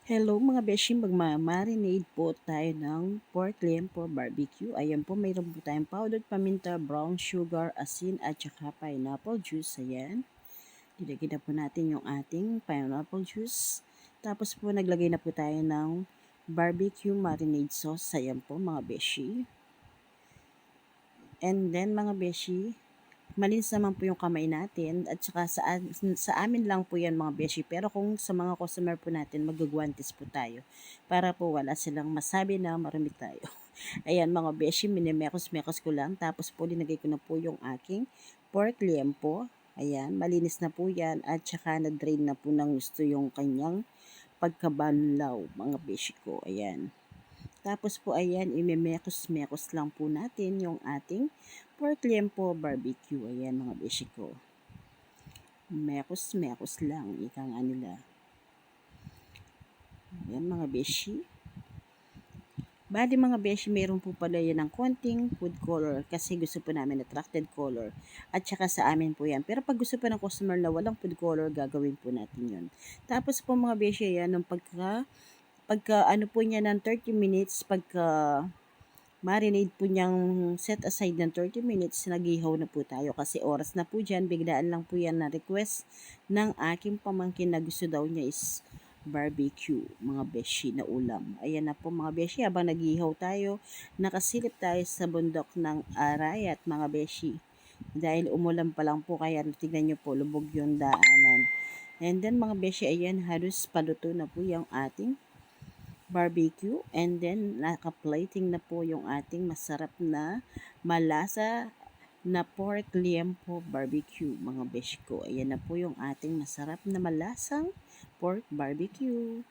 Hello mga beshi, magmamarinade po tayo ng pork liempo barbecue. Ayan po, mayroon po tayong powdered paminta, brown sugar, asin at saka pineapple juice. Ayan. Ilagay na po natin yung ating pineapple juice. Tapos po naglagay na po tayo ng barbecue marinade sauce. Ayan po mga beshi. And then mga beshi, malinis naman po yung kamay natin at saka sa amin lang po yan mga beshi, pero kung sa mga customer po natin magagwantes po tayo para po wala silang masabi na marami tayo. Ayan mga beshi, minimekos-mekos ko lang, tapos po linagay ko na po yung aking pork liempo. Ayan, malinis na po yan at saka na-drain na po ng gusto yung kanyang pagkabanlaw mga beshi ko. Ayan. Tapos po ayan, imemekos-mekos lang po natin yung ating pork liempo barbecue. Ayan mga beshi ko. Mekos-mekos lang, ika nga nila. Ayan mga beshi. Bali mga beshi, meron po pala yan ng konting food color kasi gusto po namin attracted color. At saka sa amin po yan. Pero pag gusto po ng customer na walang food color, gagawin po natin yun. Tapos po mga beshi, yan, ng pagka ano po niya ng 30 minutes, pagka marinade po niyang set aside ng 30 minutes, nagihaw na po tayo kasi oras na po dyan, biglaan lang po yan na request ng aking pamangkin na gusto daw niya is barbecue, mga beshi na ulam. Ayan na po mga beshi, habang nagihaw tayo, nakasilip tayo sa bundok ng Arayat mga beshi. Dahil umulan pa lang po, kaya tignan nyo po, lubog yung daanan. And then mga beshi, ayan, halos paluto na po yung ating barbecue, and then naka-plating na po yung ating masarap na malasa na pork liempo barbecue mga besh ko. Ayan na po yung ating masarap na malasang pork barbecue.